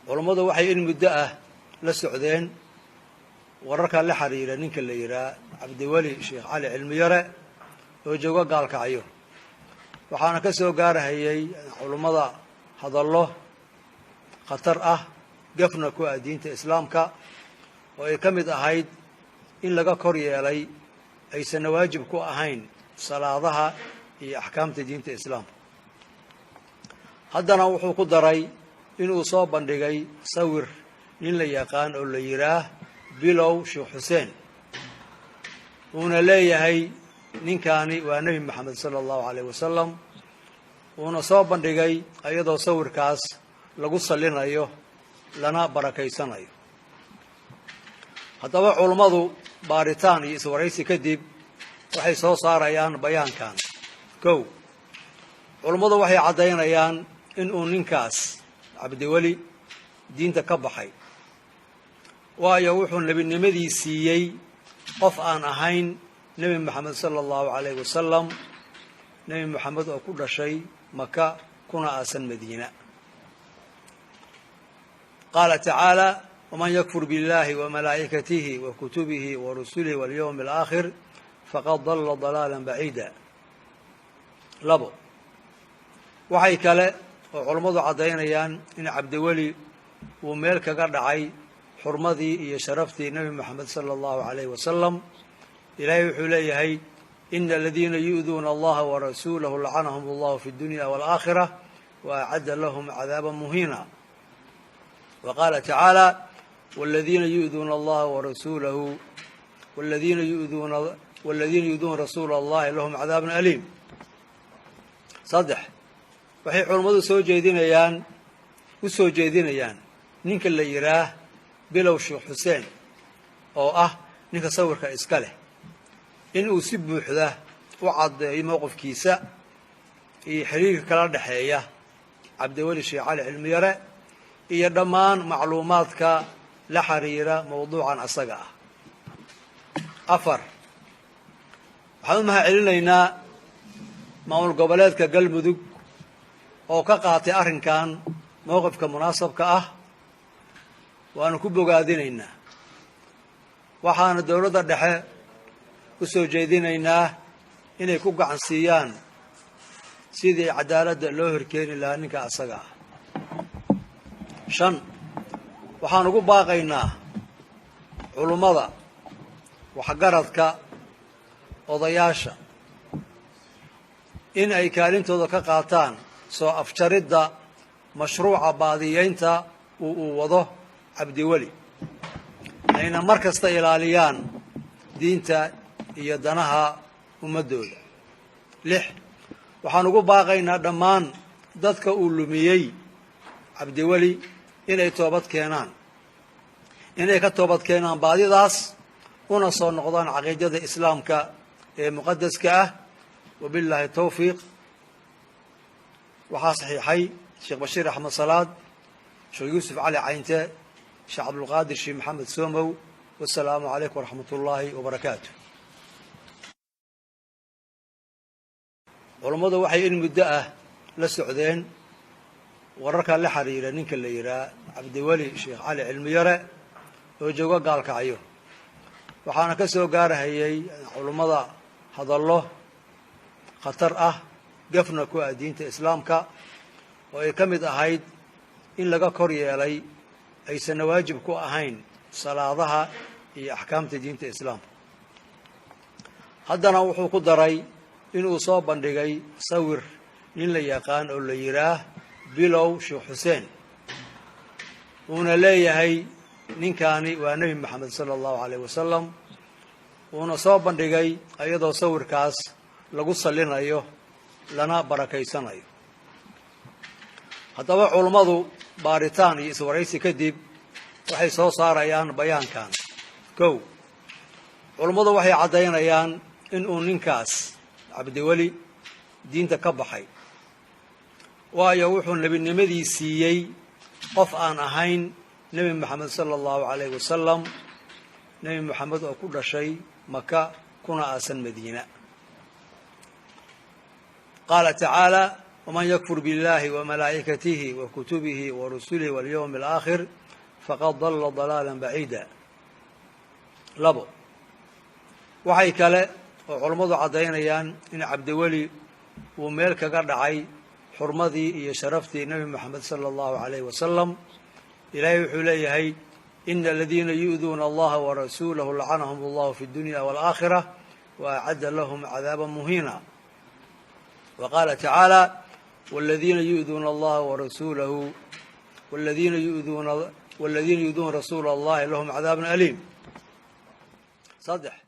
culummadu waxay in muddo ah la socdeen wararka la xiriira ninka la yiraahdo Cabdiweli Sheekh Cali Cilmiyare oo jooga gaalkacyo waxaana ka soo gaarayay culummada hadallo khatar ah gafna ku ah diinta islaamka oo ay kamid ahayd in laga kor yeelay aysan waajib ku ahayn salaadaha iyo ahkaamta diinta islaamka haddana wuxuu ku daray inuu soo bandhigay sawir nin la yaqaan oo la yiraahdo bilow Sheekh Xuseen una leeyahay ninkani waa nabi maxamed sallallahu alayhi wasallam una soo bandhigay ayadoo sawirkaas lagu salinayo lana barakaysanayo haddaba culimadu baaritaan iyo iswaraysi kadib waxay soo saarayaan bayaankan kow culimadu waxay cadeynayaan in uu ninkaas Cabdiweli diinta ka baxay waayo wuxuu nabinimadii siiyay qof aan ahayn nabi maxamed sallallahu alayhi wasallam nabi maxamed oo ku dhashay maka kuna aasan madiina qala ta'ala ومن يكفر بالله وملائكته وكتبه ورسله واليوم الآخر فقد ضل ضلالا بعيدا لبو waxay kale oo culimadu cadeynayaan in Cabdiweli uu meel kaga dhacay xurmadii iyo sharaftii nabi maxamed sallallahu alayhi wasallam ilaahay wuxuu leeyahay inna alladhina yu'dhuna allaha wa rasulahu la'anahum allahu fi dunya wal akhirah wa a'adda lahum 'adaban muhina wa qala ta'ala والذين يؤذون الله ورسوله والذين يؤذون رسول الله لهم عذاب أليم صدح waxay culimadu soo jeedinayaan ninka la yiraahdo bilow Sheekh Xuseen oo ah ninka sawirka iska leh in uu si buuxda u cadeeyo mowqifkiisa iyo xiriirka kala dhaxeeya Cabdiweli Sheekh Cali Cilmiyare iyo dhammaan macluumaadka la xiriira mawduucan asaga ah afar waxaan mahadcelinaynaa maamul goboleedka Galmudug oo ka qaatay arrinkan mowqifka munaasabka ah waanu ku bogaadinaynaa waxaana dawladda dhexe u soo jeedinaynaa inay ku gacan siiyaan sidii cadaaladda loo horkeeni lahaa ninka asaga ah shan waxaan ugu baaqaynaa culimada waxgaradka odayaasha in ay kaalintooda ka qaataan soo afjaridda mashruuca baadiyeynta uu wado Cabdiweli ayna markasta ilaaliyaan diinta iyo danaha ummadooda lix waxaan ugu baaqaynaa dhammaan dadka uu lumiyay Cabdiweli inay toobad keenaan inay ka toobad keenaan baadidaas una soo noqdaan caqiidada islaamka ee muqaddaska ah wabillahi tawfiiq waxaa saxiixay Sheekh Bashiir Axmed Salaad Sheekh Yuusuf Cali Caynte Sheekh Abdul Qaadir Sheekh Maxamed Soomow wassalaamu calaykum waraxmatullaahi wabarakaatuh culimadu waxay in muddo ah la socdeen wararka la xiriira ninka la yiraahdo Cabdiweli Sheekh Cali Cilmiyare oo jooga gaalkacyo waxaana ka soo gaarayay culimada hadallo khatar ah gafna ku ah diinta islaamka oo ay kamid ahayd in laga kor yeelay aysan waajib ku ahayn salaadaha iyo ahkaamta diinta islaamka haddana wuxuu ku daray inuu soo bandhigay sawir nin la yaqaan oo la yiraahdo bilow Sheekh Xuseen una leeyahay ninkani waa nabi maxamed sallallahu alayhi wasallam una soo bandhigay ayadoo sawirkaas lagu salinayo lana barakaysanayo haddaba culimadu baaritaan iyo iswaraysi kadib waxay soo saarayaan bayaankan kow culimadu waxay cadeynayaan in uu ninkaas Cabdiweli diinta ka baxay waayo wuxuu nabinimadii siiyay qof aan ahayn nabi maxamed sallallahu alayhi wasallam nabi maxamed oo ku dhashay maka kuna aasan madiina qala ta'ala ومن يكفر بالله وملائكته وكتبه ورسله واليوم الآخر فقد ضل ضلالا بعيدا labo waxay kale oo culimmadu caddaynayaan in cabdiweli uu meel kaga dhacay xurmadii iyo sharaftii nebi moxamed sala allahu calayhi wasalam ilaahay wuxuu leeyahay ina aladiina yu'duuna allaha warasuulahu lacanahum allahu fi dunya waalaakhira wa acadda lahum cadaaban muhiina wa qaala tacaala والذين يؤذون الله ورسوله والذين يؤذون رسول الله لهم عذاب أليم صدح